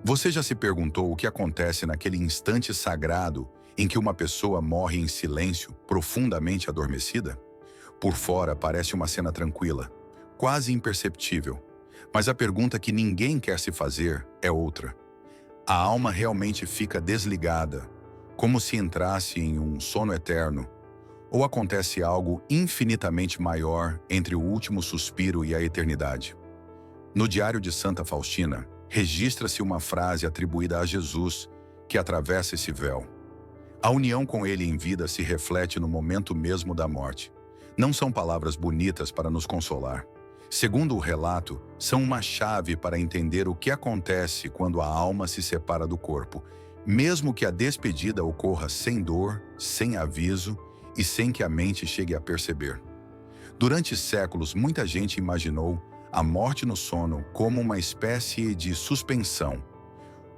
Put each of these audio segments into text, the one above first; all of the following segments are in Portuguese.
Você já se perguntou o que acontece naquele instante sagrado em que uma pessoa morre em silêncio, profundamente adormecida? Por fora parece uma cena tranquila, quase imperceptível. Mas a pergunta que ninguém quer se fazer é outra. A alma realmente fica desligada, como se entrasse em um sono eterno, ou acontece algo infinitamente maior entre o último suspiro e a eternidade? No Diário de Santa Faustina, registra-se uma frase atribuída a Jesus que atravessa esse véu. A união com ele em vida se reflete no momento mesmo da morte. Não são palavras bonitas para nos consolar. Segundo o relato, são uma chave para entender o que acontece quando a alma se separa do corpo, mesmo que a despedida ocorra sem dor, sem aviso e sem que a mente chegue a perceber. Durante séculos, muita gente imaginou a morte no sono como uma espécie de suspensão,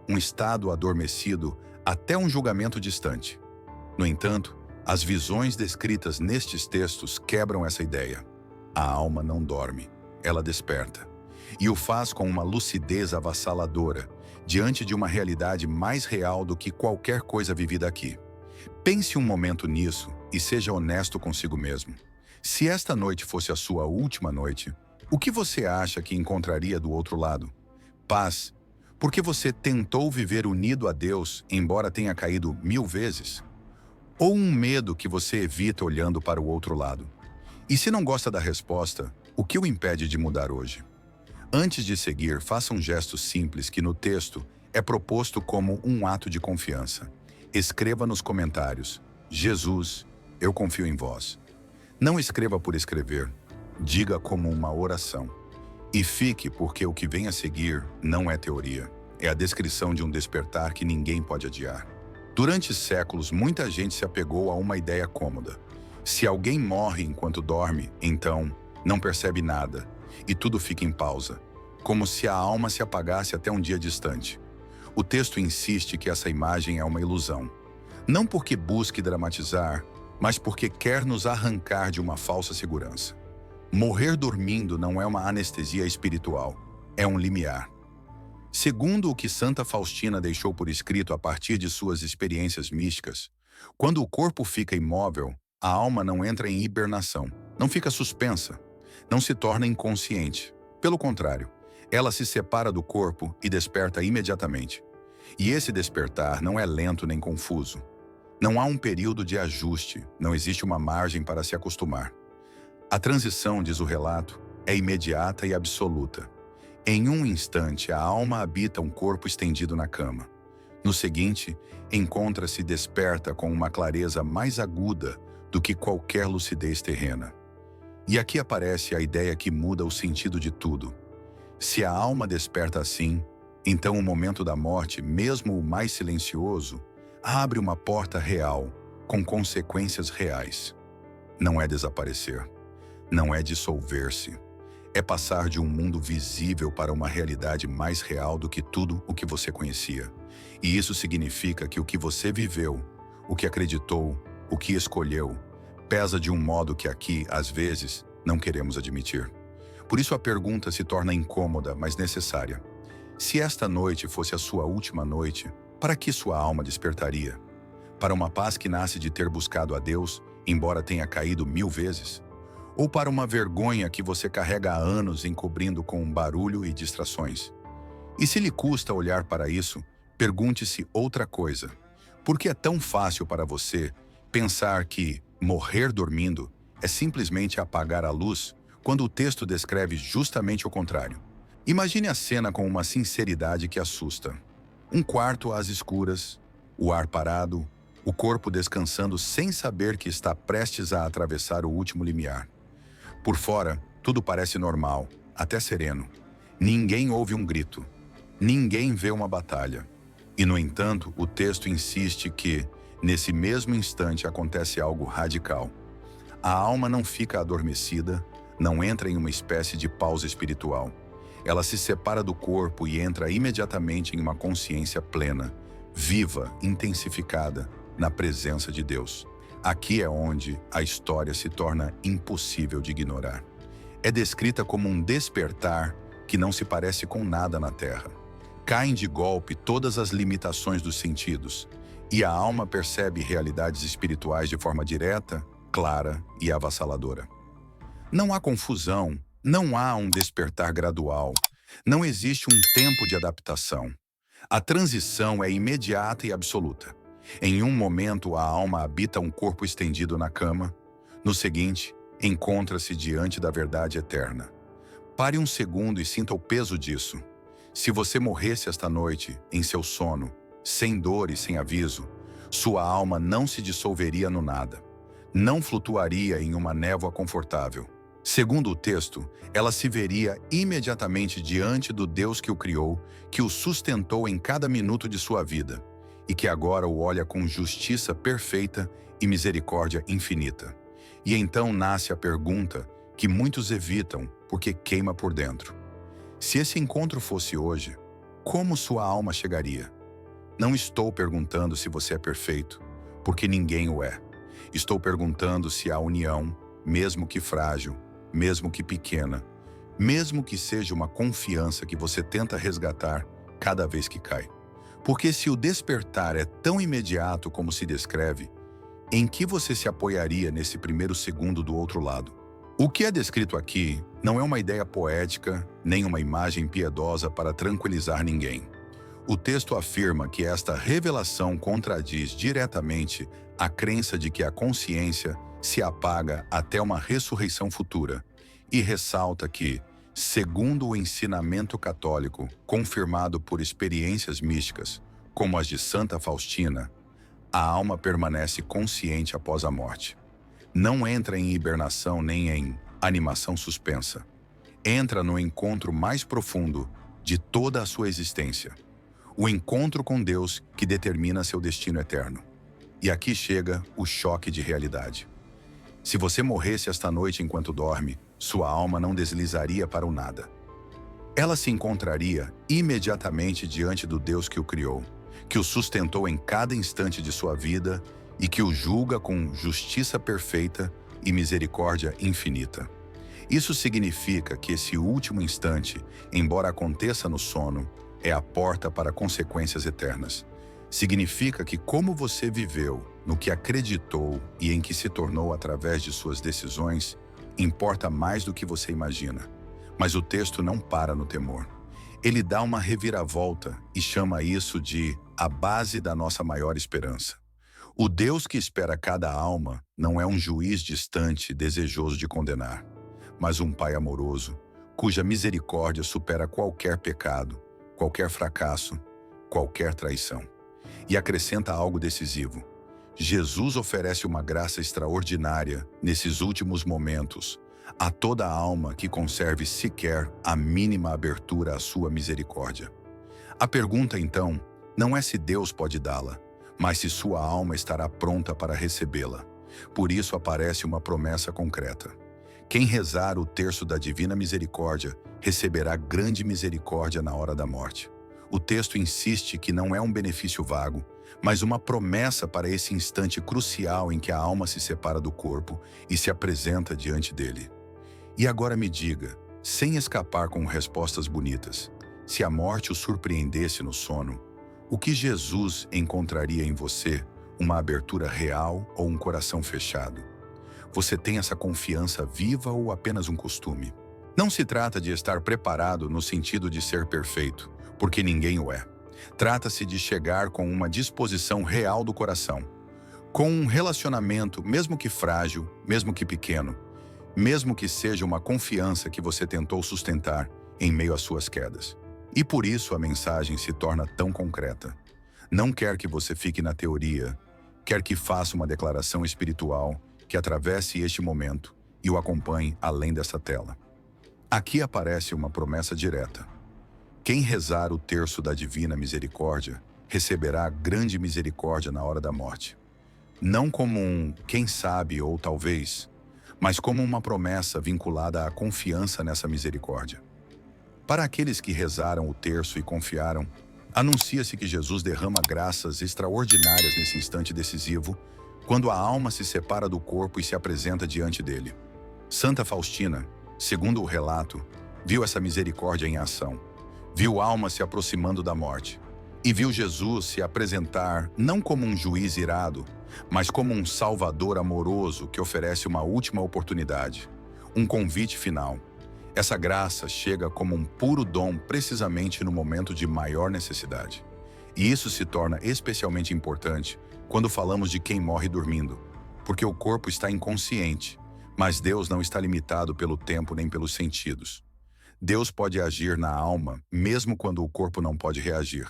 um estado adormecido até um julgamento distante. No entanto, as visões descritas nestes textos quebram essa ideia. A alma não dorme, ela desperta. E o faz com uma lucidez avassaladora, diante de uma realidade mais real do que qualquer coisa vivida aqui. Pense um momento nisso e seja honesto consigo mesmo. Se esta noite fosse a sua última noite, o que você acha que encontraria do outro lado? Paz, porque você tentou viver unido a Deus, embora tenha caído 1000 vezes? Ou um medo que você evita olhando para o outro lado? E se não gosta da resposta, o que o impede de mudar hoje? Antes de seguir, faça um gesto simples que no texto é proposto como um ato de confiança. Escreva nos comentários: Jesus, eu confio em vós. Não escreva por escrever, diga como uma oração. E fique, porque o que vem a seguir não é teoria, é a descrição de um despertar que ninguém pode adiar. Durante séculos, muita gente se apegou a uma ideia cômoda. Se alguém morre enquanto dorme, então não percebe nada, e tudo fica em pausa, como se a alma se apagasse até um dia distante. O texto insiste que essa imagem é uma ilusão, não porque busque dramatizar, mas porque quer nos arrancar de uma falsa segurança. Morrer dormindo não é uma anestesia espiritual, é um limiar. Segundo o que Santa Faustina deixou por escrito a partir de suas experiências místicas, quando o corpo fica imóvel, a alma não entra em hibernação, não fica suspensa, não se torna inconsciente. Pelo contrário, ela se separa do corpo e desperta imediatamente. E esse despertar não é lento nem confuso. Não há um período de ajuste, não existe uma margem para se acostumar. A transição, diz o relato, é imediata e absoluta. Em um instante, a alma habita um corpo estendido na cama. No seguinte, encontra-se desperta com uma clareza mais aguda do que qualquer lucidez terrena. E aqui aparece a ideia que muda o sentido de tudo. Se a alma desperta assim, então o momento da morte, mesmo o mais silencioso, abre uma porta real, com consequências reais. Não é desaparecer, não é dissolver-se. É passar de um mundo visível para uma realidade mais real do que tudo o que você conhecia. E isso significa que o que você viveu, o que acreditou, o que escolheu, pesa de um modo que aqui, às vezes, não queremos admitir. Por isso a pergunta se torna incômoda, mas necessária. Se esta noite fosse a sua última noite, para que sua alma despertaria? Para uma paz que nasce de ter buscado a Deus, embora tenha caído 1000 vezes? Ou para uma vergonha que você carrega há anos encobrindo com barulho e distrações? E se lhe custa olhar para isso, pergunte-se outra coisa. Por que é tão fácil para você pensar que morrer dormindo é simplesmente apagar a luz, quando o texto descreve justamente o contrário? Imagine a cena com uma sinceridade que assusta. Um quarto às escuras, o ar parado, o corpo descansando sem saber que está prestes a atravessar o último limiar. Por fora, tudo parece normal, até sereno. Ninguém ouve um grito. Ninguém vê uma batalha. E, no entanto, o texto insiste que, nesse mesmo instante, acontece algo radical. A alma não fica adormecida, não entra em uma espécie de pausa espiritual. Ela se separa do corpo e entra imediatamente em uma consciência plena, viva, intensificada, na presença de Deus. Aqui é onde a história se torna impossível de ignorar. É descrita como um despertar que não se parece com nada na Terra. Caem de golpe todas as limitações dos sentidos, e a alma percebe realidades espirituais de forma direta, clara e avassaladora. Não há confusão, não há um despertar gradual, não existe um tempo de adaptação. A transição é imediata e absoluta. Em um momento, a alma habita um corpo estendido na cama. No seguinte, encontra-se diante da verdade eterna. Pare um segundo e sinta o peso disso. Se você morresse esta noite, em seu sono, sem dor e sem aviso, sua alma não se dissolveria no nada. Não flutuaria em uma névoa confortável. Segundo o texto, ela se veria imediatamente diante do Deus que o criou, que o sustentou em cada minuto de sua vida, e que agora o olha com justiça perfeita e misericórdia infinita. E então nasce a pergunta que muitos evitam porque queima por dentro. Se esse encontro fosse hoje, como sua alma chegaria? Não estou perguntando se você é perfeito, porque ninguém o é. Estou perguntando se a união, mesmo que frágil, mesmo que pequena, mesmo que seja uma confiança que você tenta resgatar cada vez que cai. Porque se o despertar é tão imediato como se descreve, em que você se apoiaria nesse primeiro segundo do outro lado? O que é descrito aqui não é uma ideia poética, nem uma imagem piedosa para tranquilizar ninguém. O texto afirma que esta revelação contradiz diretamente a crença de que a consciência se apaga até uma ressurreição futura, e ressalta que, segundo o ensinamento católico, confirmado por experiências místicas, como as de Santa Faustina, a alma permanece consciente após a morte. Não entra em hibernação nem em animação suspensa. Entra no encontro mais profundo de toda a sua existência. O encontro com Deus que determina seu destino eterno. E aqui chega o choque de realidade. Se você morresse esta noite enquanto dorme, sua alma não deslizaria para o nada. Ela se encontraria imediatamente diante do Deus que o criou, que o sustentou em cada instante de sua vida e que o julga com justiça perfeita e misericórdia infinita. Isso significa que esse último instante, embora aconteça no sono, é a porta para consequências eternas. Significa que como você viveu, no que acreditou e em que se tornou através de suas decisões, importa mais do que você imagina. Mas o texto não para no temor. Ele dá uma reviravolta e chama isso de a base da nossa maior esperança. O Deus que espera cada alma não é um juiz distante, desejoso de condenar, mas um Pai amoroso, cuja misericórdia supera qualquer pecado, qualquer fracasso, qualquer traição. E acrescenta algo decisivo. Jesus oferece uma graça extraordinária nesses últimos momentos a toda alma que conserve sequer a mínima abertura à sua misericórdia. A pergunta, então, não é se Deus pode dá-la, mas se sua alma estará pronta para recebê-la. Por isso aparece uma promessa concreta. Quem rezar o terço da Divina Misericórdia receberá grande misericórdia na hora da morte. O texto insiste que não é um benefício vago, mas uma promessa para esse instante crucial em que a alma se separa do corpo e se apresenta diante dele. E agora me diga, sem escapar com respostas bonitas, se a morte o surpreendesse no sono, o que Jesus encontraria em você, uma abertura real ou um coração fechado? Você tem essa confiança viva ou apenas um costume? Não se trata de estar preparado no sentido de ser perfeito, porque ninguém o é. Trata-se de chegar com uma disposição real do coração, com um relacionamento, mesmo que frágil, mesmo que pequeno, mesmo que seja uma confiança que você tentou sustentar em meio às suas quedas. E por isso a mensagem se torna tão concreta. Não quer que você fique na teoria, quer que faça uma declaração espiritual que atravesse este momento e o acompanhe além dessa tela. Aqui aparece uma promessa direta. Quem rezar o terço da Divina Misericórdia receberá grande misericórdia na hora da morte. Não como um quem sabe ou talvez, mas como uma promessa vinculada à confiança nessa misericórdia. Para aqueles que rezaram o terço e confiaram, anuncia-se que Jesus derrama graças extraordinárias nesse instante decisivo, quando a alma se separa do corpo e se apresenta diante dele. Santa Faustina, segundo o relato, viu essa misericórdia em ação. Viu almas se aproximando da morte. E viu Jesus se apresentar não como um juiz irado, mas como um salvador amoroso que oferece uma última oportunidade, um convite final. Essa graça chega como um puro dom precisamente no momento de maior necessidade. E isso se torna especialmente importante quando falamos de quem morre dormindo, porque o corpo está inconsciente, mas Deus não está limitado pelo tempo nem pelos sentidos. Deus pode agir na alma, mesmo quando o corpo não pode reagir.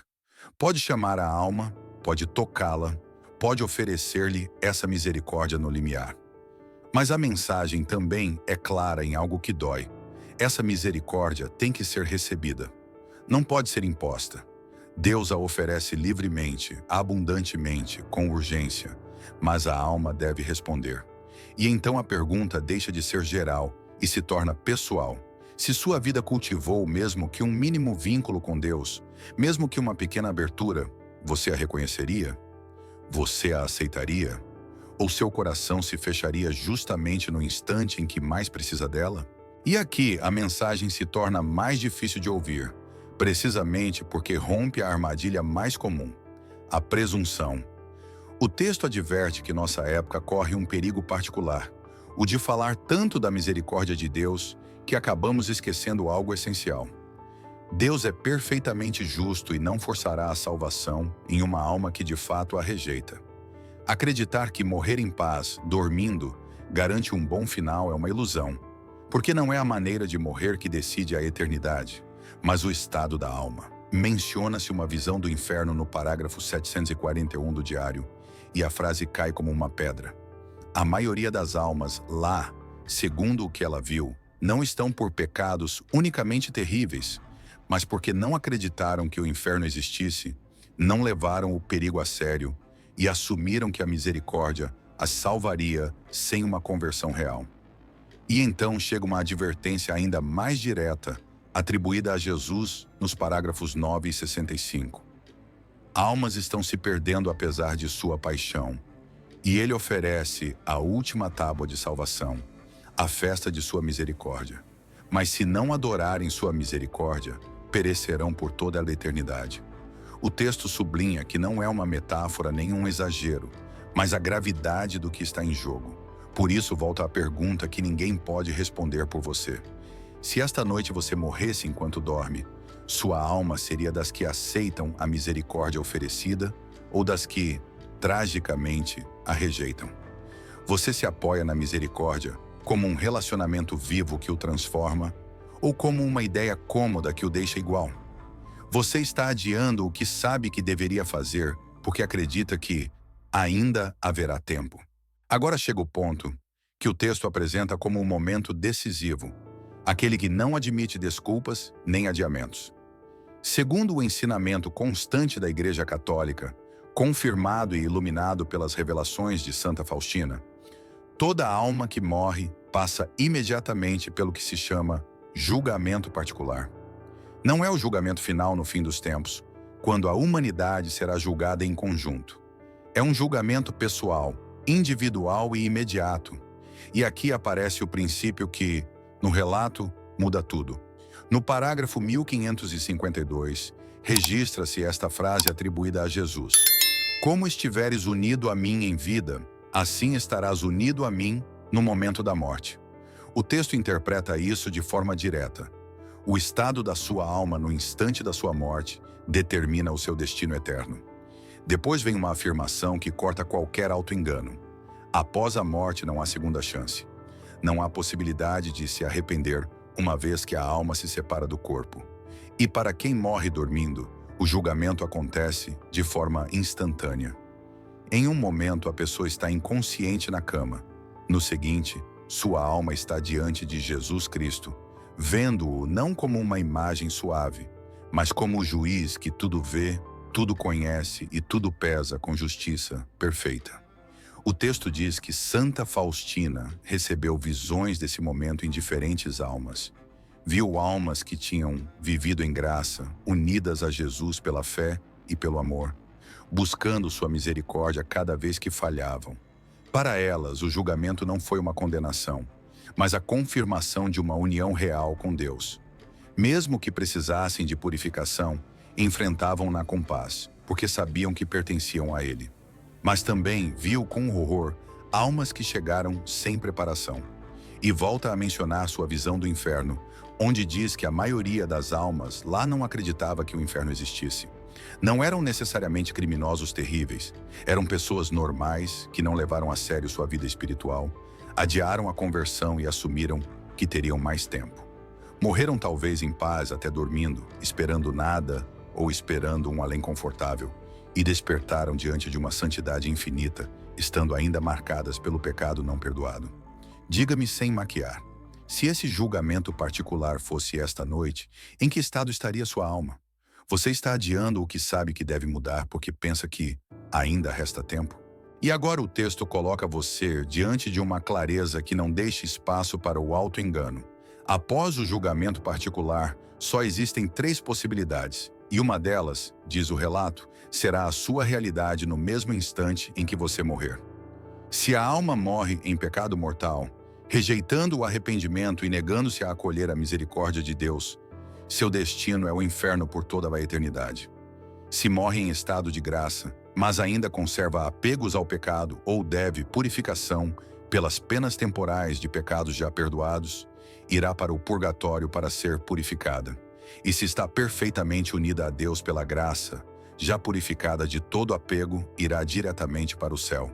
Pode chamar a alma, pode tocá-la, pode oferecer-lhe essa misericórdia no limiar. Mas a mensagem também é clara em algo que dói. Essa misericórdia tem que ser recebida. Não pode ser imposta. Deus a oferece livremente, abundantemente, com urgência, mas a alma deve responder. E então a pergunta deixa de ser geral e se torna pessoal. Se sua vida cultivou mesmo que um mínimo vínculo com Deus, mesmo que uma pequena abertura, você a reconheceria? Você a aceitaria? Ou seu coração se fecharia justamente no instante em que mais precisa dela? E aqui a mensagem se torna mais difícil de ouvir, precisamente porque rompe a armadilha mais comum, a presunção. O texto adverte que nossa época corre um perigo particular, o de falar tanto da misericórdia de Deus que acabamos esquecendo algo essencial. Deus é perfeitamente justo e não forçará a salvação em uma alma que de fato a rejeita. Acreditar que morrer em paz, dormindo, garante um bom final é uma ilusão, porque não é a maneira de morrer que decide a eternidade, mas o estado da alma. Menciona-se uma visão do inferno no parágrafo 741 do diário, e a frase cai como uma pedra. A maioria das almas lá, segundo o que ela viu, não estão por pecados unicamente terríveis, mas porque não acreditaram que o inferno existisse, não levaram o perigo a sério e assumiram que a misericórdia as salvaria sem uma conversão real. E então chega uma advertência ainda mais direta, atribuída a Jesus nos parágrafos 9 e 65. Almas estão se perdendo apesar de sua paixão, e ele oferece a última tábua de salvação, a festa de sua misericórdia. Mas se não adorarem sua misericórdia, perecerão por toda a eternidade. O texto sublinha que não é uma metáfora nem um exagero, mas a gravidade do que está em jogo. Por isso volta a pergunta que ninguém pode responder por você. Se esta noite você morresse enquanto dorme, sua alma seria das que aceitam a misericórdia oferecida ou das que, tragicamente, a rejeitam? Você se apoia na misericórdia como um relacionamento vivo que o transforma ou como uma ideia cômoda que o deixa igual? Você está adiando o que sabe que deveria fazer porque acredita que ainda haverá tempo. Agora chega o ponto que o texto apresenta como um momento decisivo, aquele que não admite desculpas nem adiamentos. Segundo o ensinamento constante da Igreja Católica, confirmado e iluminado pelas revelações de Santa Faustina, toda alma que morre passa imediatamente pelo que se chama julgamento particular. Não é o julgamento final no fim dos tempos, quando a humanidade será julgada em conjunto. É um julgamento pessoal, individual e imediato. E aqui aparece o princípio que, no relato, muda tudo. No parágrafo 1552, registra-se esta frase atribuída a Jesus: Como estiveres unido a mim em vida, assim estarás unido a mim no momento da morte. O texto interpreta isso de forma direta. O estado da sua alma no instante da sua morte determina o seu destino eterno. Depois vem uma afirmação que corta qualquer auto-engano. Após a morte não há segunda chance. Não há possibilidade de se arrepender, uma vez que a alma se separa do corpo. E para quem morre dormindo, o julgamento acontece de forma instantânea. Em um momento, a pessoa está inconsciente na cama. No seguinte, sua alma está diante de Jesus Cristo, vendo-o não como uma imagem suave, mas como o juiz que tudo vê, tudo conhece e tudo pesa com justiça perfeita. O texto diz que Santa Faustina recebeu visões desse momento em diferentes almas. Viu almas que tinham vivido em graça, unidas a Jesus pela fé e pelo amor, buscando sua misericórdia cada vez que falhavam. Para elas, o julgamento não foi uma condenação, mas a confirmação de uma união real com Deus. Mesmo que precisassem de purificação, enfrentavam-na com paz, porque sabiam que pertenciam a ele. Mas também viu com horror almas que chegaram sem preparação. E volta a mencionar sua visão do inferno, onde diz que a maioria das almas lá não acreditava que o inferno existisse. Não eram necessariamente criminosos terríveis, eram pessoas normais que não levaram a sério sua vida espiritual, adiaram a conversão e assumiram que teriam mais tempo. Morreram talvez em paz até dormindo, esperando nada ou esperando um além confortável, e despertaram diante de uma santidade infinita, estando ainda marcadas pelo pecado não perdoado. Diga-me sem maquiar, se esse julgamento particular fosse esta noite, em que estado estaria sua alma? Você está adiando o que sabe que deve mudar porque pensa que ainda resta tempo? E agora o texto coloca você diante de uma clareza que não deixa espaço para o auto-engano. Após o julgamento particular, só existem 3 possibilidades, e uma delas, diz o relato, será a sua realidade no mesmo instante em que você morrer. Se a alma morre em pecado mortal, rejeitando o arrependimento e negando-se a acolher a misericórdia de Deus, seu destino é o inferno por toda a eternidade. Se morre em estado de graça, mas ainda conserva apegos ao pecado ou deve purificação pelas penas temporais de pecados já perdoados, irá para o purgatório para ser purificada. E se está perfeitamente unida a Deus pela graça, já purificada de todo apego, irá diretamente para o céu.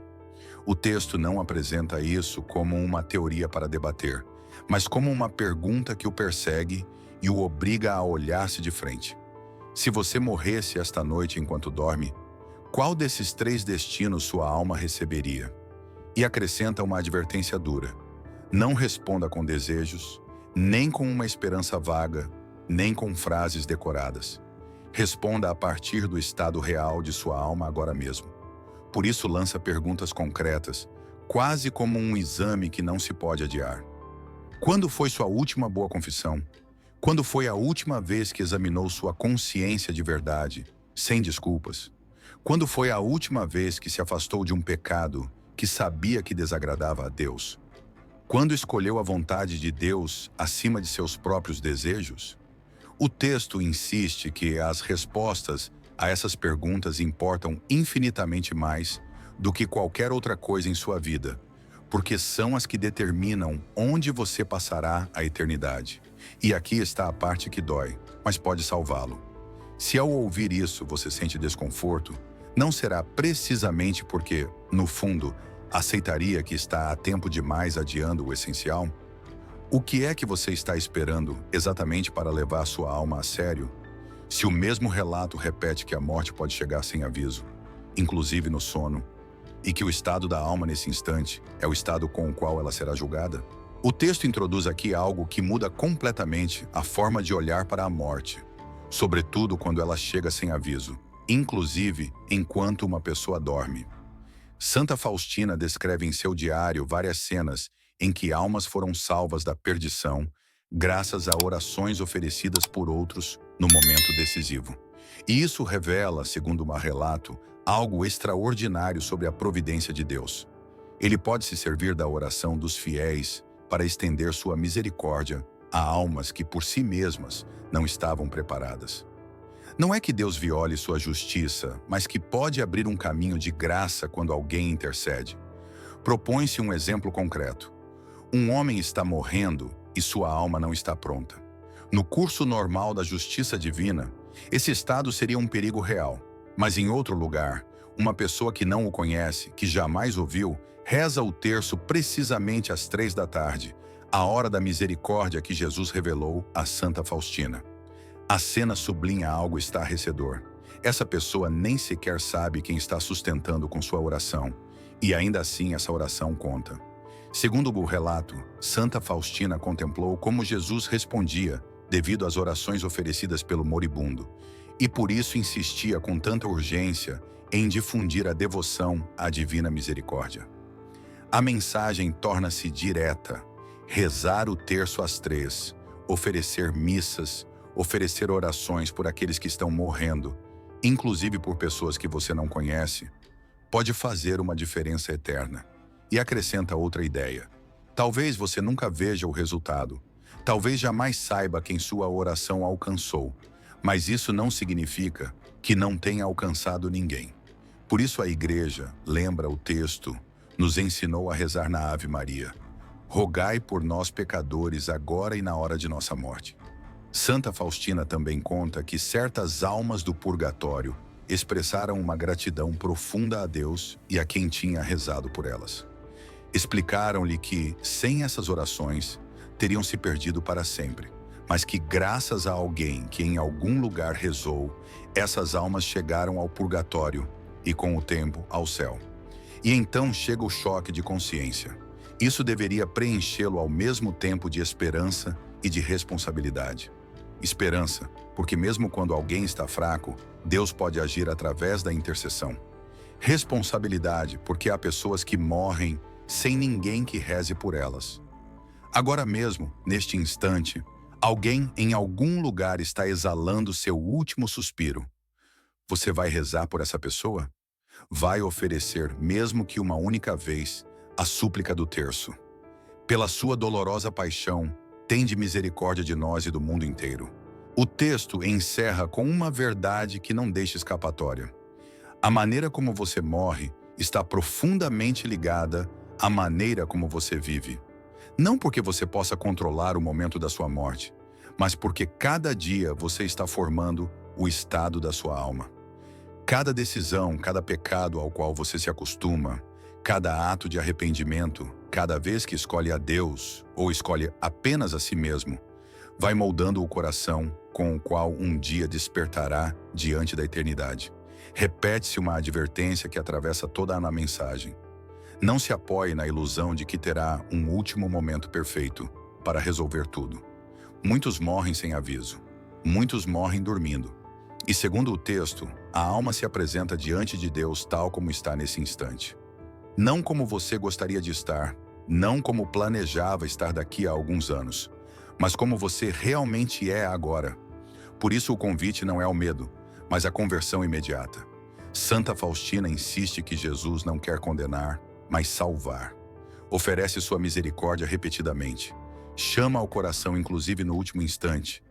O texto não apresenta isso como uma teoria para debater, mas como uma pergunta que o persegue e o obriga a olhar-se de frente. Se você morresse esta noite enquanto dorme, qual desses 3 destinos sua alma receberia? E acrescenta uma advertência dura. Não responda com desejos, nem com uma esperança vaga, nem com frases decoradas. Responda a partir do estado real de sua alma agora mesmo. Por isso lança perguntas concretas, quase como um exame que não se pode adiar. Quando foi sua última boa confissão? Quando foi a última vez que examinou sua consciência de verdade, sem desculpas? Quando foi a última vez que se afastou de um pecado que sabia que desagradava a Deus? Quando escolheu a vontade de Deus acima de seus próprios desejos? O texto insiste que as respostas a essas perguntas importam infinitamente mais do que qualquer outra coisa em sua vida, porque são as que determinam onde você passará a eternidade. E aqui está a parte que dói, mas pode salvá-lo. Se ao ouvir isso você sente desconforto, não será precisamente porque, no fundo, aceitaria que está há tempo demais adiando o essencial? O que é que você está esperando exatamente para levar sua alma a sério? Se o mesmo relato repete que a morte pode chegar sem aviso, inclusive no sono, e que o estado da alma nesse instante é o estado com o qual ela será julgada? O texto introduz aqui algo que muda completamente a forma de olhar para a morte, sobretudo quando ela chega sem aviso, inclusive enquanto uma pessoa dorme. Santa Faustina descreve em seu diário várias cenas em que almas foram salvas da perdição graças a orações oferecidas por outros no momento decisivo. E isso revela, segundo um relato, algo extraordinário sobre a providência de Deus. Ele pode se servir da oração dos fiéis para estender sua misericórdia a almas que por si mesmas não estavam preparadas. Não é que Deus viole sua justiça, mas que pode abrir um caminho de graça quando alguém intercede. Propõe-se um exemplo concreto. Um homem está morrendo e sua alma não está pronta. No curso normal da justiça divina, esse estado seria um perigo real. Mas em outro lugar, uma pessoa que não o conhece, que jamais ouviu, reza o terço precisamente às 3 da tarde, a hora da misericórdia que Jesus revelou a Santa Faustina. A cena sublinha algo estarrecedor. Essa pessoa nem sequer sabe quem está sustentando com sua oração, e ainda assim essa oração conta. Segundo o relato, Santa Faustina contemplou como Jesus respondia devido às orações oferecidas pelo moribundo, e por isso insistia com tanta urgência em difundir a devoção à divina misericórdia. A mensagem torna-se direta: rezar o terço às 3, oferecer missas, oferecer orações por aqueles que estão morrendo, inclusive por pessoas que você não conhece, pode fazer uma diferença eterna. E acrescenta outra ideia. Talvez você nunca veja o resultado, Talvez jamais saiba quem sua oração alcançou, mas isso não significa que não tenha alcançado ninguém. Por isso a igreja, lembra o texto, nos ensinou a rezar na Ave Maria. Rogai por nós pecadores, agora e na hora de nossa morte. Santa Faustina também conta que certas almas do purgatório expressaram uma gratidão profunda a Deus e a quem tinha rezado por elas. Explicaram-lhe que, sem essas orações, teriam se perdido para sempre, mas que graças a alguém que em algum lugar rezou, essas almas chegaram ao purgatório e, com o tempo, ao céu. E então chega o choque de consciência. Isso deveria preenchê-lo ao mesmo tempo de esperança e de responsabilidade. Esperança, porque mesmo quando alguém está fraco, Deus pode agir através da intercessão. Responsabilidade, porque há pessoas que morrem sem ninguém que reze por elas. Agora mesmo, neste instante, alguém em algum lugar está exalando seu último suspiro. Você vai rezar por essa pessoa? Vai oferecer, mesmo que uma única vez, a súplica do terço. Pela sua dolorosa paixão, tende misericórdia de nós e do mundo inteiro. O texto encerra com uma verdade que não deixa escapatória. A maneira como você morre está profundamente ligada à maneira como você vive. Não porque você possa controlar o momento da sua morte, mas porque cada dia você está formando o estado da sua alma. Cada decisão, cada pecado ao qual você se acostuma, cada ato de arrependimento, cada vez que escolhe a Deus ou escolhe apenas a si mesmo, vai moldando o coração com o qual um dia despertará diante da eternidade. Repete-se uma advertência que atravessa toda a mensagem. Não se apoie na ilusão de que terá um último momento perfeito para resolver tudo. Muitos morrem sem aviso. Muitos morrem dormindo. E segundo o texto, a alma se apresenta diante de Deus tal como está nesse instante. Não como você gostaria de estar, não como planejava estar daqui a alguns anos, mas como você realmente é agora. Por isso o convite não é ao medo, mas à conversão imediata. Santa Faustina insiste que Jesus não quer condenar, mas salvar. Oferece sua misericórdia repetidamente. Chama ao coração, inclusive no último instante.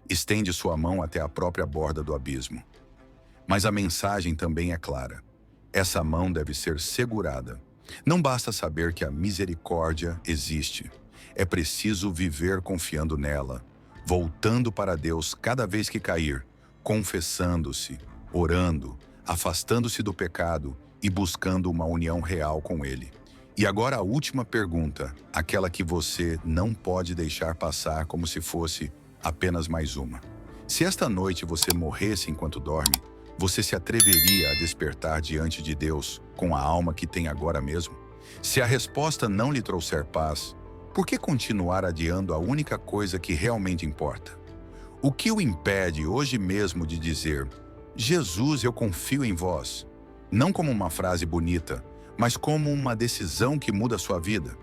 Estende sua mão até a própria borda do abismo. Mas a mensagem também é clara. Essa mão deve ser segurada. Não basta saber que a misericórdia existe. É preciso viver confiando nela, voltando para Deus cada vez que cair, confessando-se, orando, afastando-se do pecado e buscando uma união real com Ele. E agora a última pergunta, aquela que você não pode deixar passar como se fosse apenas mais uma. Se esta noite você morresse enquanto dorme, você se atreveria a despertar diante de Deus com a alma que tem agora mesmo? Se a resposta não lhe trouxer paz, por que continuar adiando a única coisa que realmente importa? O que o impede hoje mesmo de dizer: Jesus, eu confio em vós? Não como uma frase bonita, mas como uma decisão que muda a sua vida.